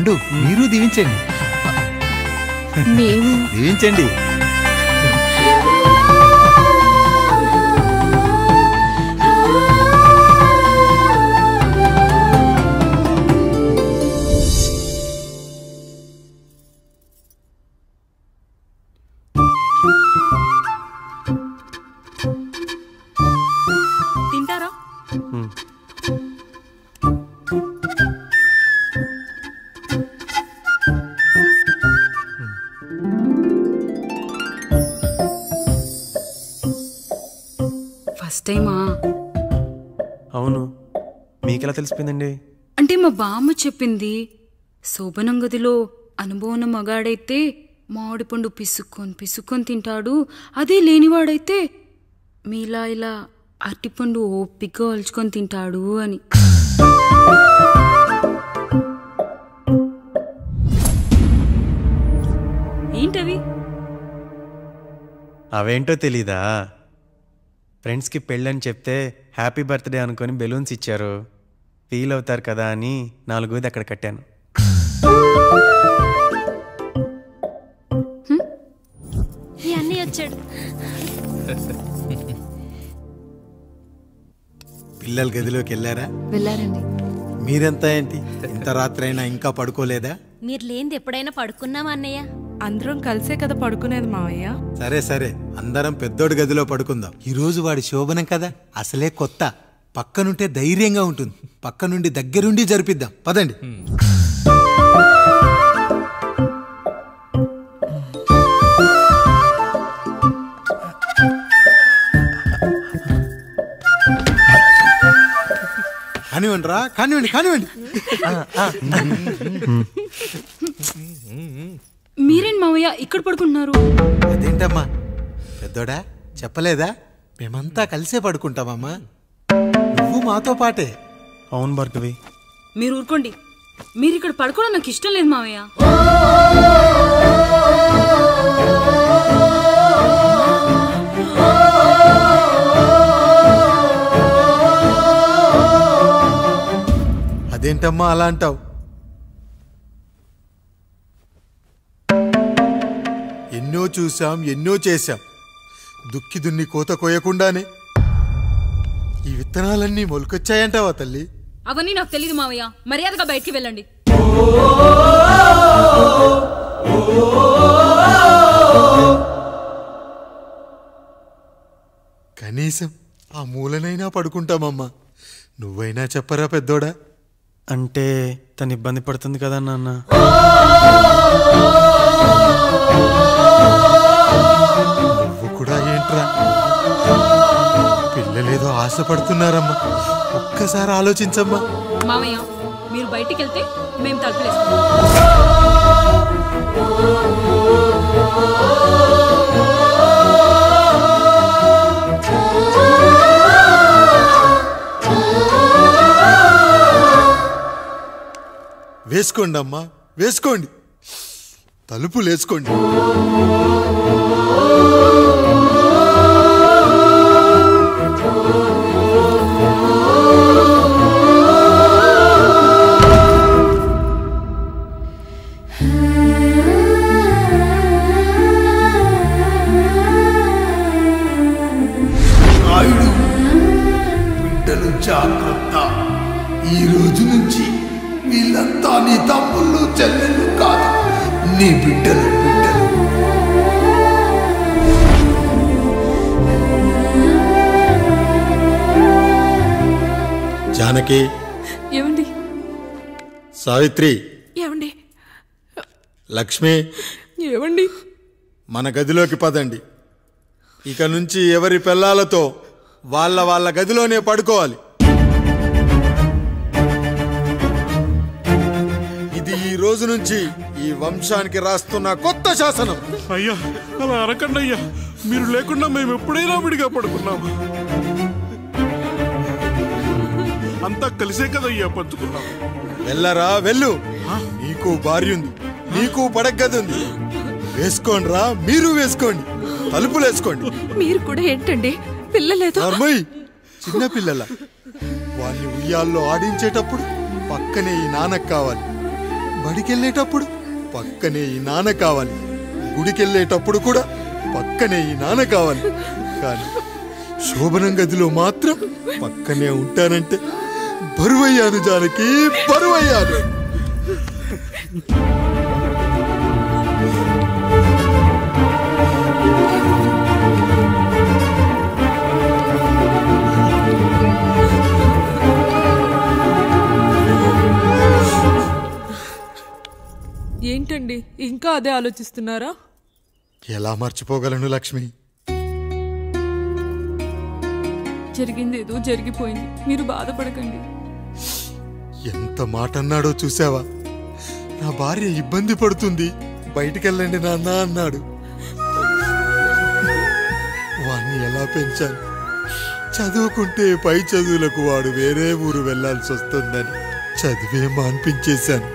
పండు మీరు దీవించండి. దీవించండి. తింటారా? ఫస్ట్ టైమా? అవును. మీకెలా తెలిసిపోయిందండి? అంటే మా బామ్మ చెప్పింది. శోభనం గదిలో అనుభవం మగాడైతే మామిడిపండు పిసుక్కొని తింటాడు, అదే లేనివాడైతే మీలా ఇలా అరటిపండు ఓపిగ్గా ఒలుచుకొని తింటాడు అని. ఏంటవి? అవేంటో తెలీదా? ఫ్రెండ్స్కి పెళ్ళని చెప్తే హ్యాపీ బర్త్డే అనుకొని బెలూన్స్ ఇచ్చారు. ఫీల్ అవుతారు కదా అని 4 అక్కడ కట్టాను. వచ్చాడు. పిల్లల గదిలోకి వెళ్ళారా? వెళ్ళారండి. మీరెంత ఏంటి ఇంత రాత్రి అయినా ఇంకా పడుకోలేదా? మీరు లేనిది ఎప్పుడైనా పడుకున్నామా అన్నయ్య? అందరం కలిసే కదా పడుకునేది మావయ్య. సరే సరే, అందరం పెద్దోడి గదిలో పడుకుందాం. ఈ రోజు వాడి శోభనం కదా, అసలే కొత్త. పక్కనుంటే ధైర్యంగా ఉంటుంది. పక్క నుండి దగ్గరుండి జరిపిద్దాం. పదండి. కానివ్వండి రా, కానివ్వండి కానివ్వండి. మీరేంటి మావయ్య ఇక్కడ పడుకుంటున్నారు? అదేంటమ్మా పెద్దోడా, చెప్పలేదా? మేమంతా కలిసే పడుకుంటామమ్మా. నువ్వు మాతో పాటే. అవును భార్గవి. మీరు ఊరుకోండి. మీరు ఇక్కడ పడుకోవడం నాకు ఇష్టం లేదు మావయ్య. అదేంటమ్మా అలా అంటావు? ఎన్నో చూసాం, ఎన్నో చేశాం. దుక్కి దున్ని కోత కోయకుండానే ఈ విత్తనాలన్నీ మొలకొచ్చాయంటావా తల్లి? అవన్నీ నాకు తెలియదు మావయ్య. మర్యాదగా బయటికి వెళ్ళండి. కనీసం ఆ మూలనైనా పడుకుంటామమ్మా. నువ్వైనా చెప్పరా పెద్దోడా? అంటే తను ఇబ్బంది పడుతుంది కదా నాన్న. నువ్వు కూడా ఏంట్రా? పిల్లలేదో ఆశపడుతున్నారమ్మా. ఒక్కసారి ఆలోచించమ్మా. మావయ్య మీరు బయటికి వెళ్తే మేము తలుపులేస్తాం. వేసుకోండి అమ్మా, వేసుకోండి. తలుపులు వేసుకోండి. నాయుడు, బిడ్డలు జాగ్రత్త. ఈ రోజు నుంచి వీళ్ళంతా నీ తమ్ముళ్ళు చెల్లెళ్ళు కాదు, నీ బిడ్డలు. జానకి, ఏమండి? సావిత్రి, ఏమండి? లక్ష్మి, ఏమండి? మన గదిలోకి పదండి. ఇక నుంచి ఎవరి పిల్లలతో వాళ్ళ గదిలోనే పడుకోవాలి. ఇది ఈ రోజు నుంచి ఈ వంశానికి రాస్తున్న కొత్త శాసనం. అయ్యా అలా అరకండి అయ్యా. మీరు లేకుండా మేము ఎప్పుడైనా విడిగా పడుకున్నాము. అంతా కలిసే కదయ్యా పంచుకున్నాం. వెళ్ళరా వెళ్ళు. నీకు భార్య ఉంది, నీకు పడగది ఉంది. వేసుకోండి రా, మీరు వేసుకోండి. తలుపులు వేసుకోండి. మీరు కూడా ఏంటండి పిల్లలేదు? చిన్న పిల్లల వాడిని ఉయ్యాల్లో ఆడించేటప్పుడు పక్కనే ఈ నాన్నకు కావాలి. బడికెళ్ళేటప్పుడు పక్కనే ఈ నాన్న కావాలి, గుడికెళ్ళేటప్పుడు కూడా పక్కనే ఈ నాన్న కావాలి. కానీ శోభనం గదిలో మాత్రం పక్కనే ఉంటానంటే బరువయ్యాను జానకి, బరువయ్యాను. ఏంటండి ఇంకా అదే ఆలోచిస్తున్నారా? ఎలా మర్చిపోగలను లక్ష్మి? జరిగింది ఏదో జరిగిపోయింది, మీరు బాధపడకండి. ఎంత మాట అన్నాడో చూసావా? నా భార్య ఇబ్బంది పడుతుంది, బయటికెళ్ళండి నాన్న అన్నాడు. వాణ్ణి ఎలా పెంచాను? చదువుకుంటే పై చదువులకు వాడు వేరే ఊరు వెళ్లాల్సి వస్తుందని చదివే మాన్పించేశాను.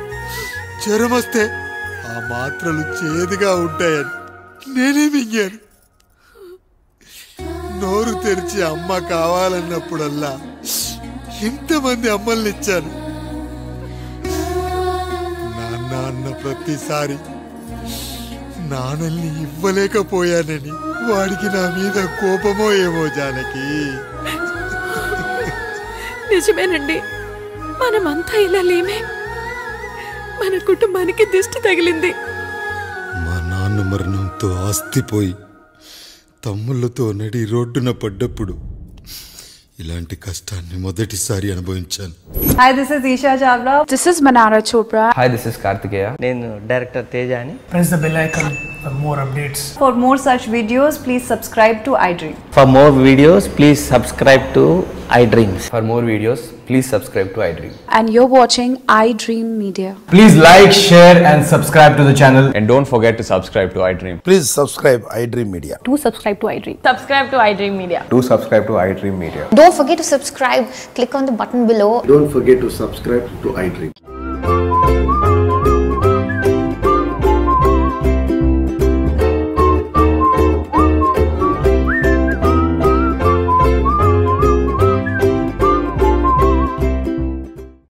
జ్వరం వస్తే ఆ మాత్రలు చేదుగా ఉంటాయని నేనే మింగాను. నోరు తెరిచి అమ్మ కావాలన్నప్పుడల్లా ఇంతమంది అమ్మల్ని ఇచ్చాను. నాన్న అన్న ప్రతిసారి నాన్నల్ని ఇవ్వలేకపోయానని వాడికి నా మీద కోపమో ఏమో జానకి. నిజమేనండి, మనమంతా ఇలా లేమే. మన కుటుంబానికి దిష్టి తగిలింది. మా నాన్న మరణంతో ఆస్తిపోయి తమ్ముళ్ళతో నడి రోడ్డున పడ్డప్పుడు ఇలాంటి కష్టాన్ని మొదటిసారి అనుభవించాను. Hi, this is Isha Chavla. This is Manara Chopra. Hi, this is Kartikeya. నేను డైరెక్టర్ తేజ అని. Press the bell icon for more updates. For more such videos, please subscribe to iDream. For more videos, please subscribe to iDreams. For more videos, please subscribe to iDream. And you're watching iDream Media. Please like, share and subscribe to the channel. And don't forget to subscribe to iDream. Please subscribe iDream Media. Do subscribe to iDream. Subscribe to iDream Media. Do subscribe to iDream Media. Don't forget to subscribe. Click on the button below. Don't forget to subscribe to iDream.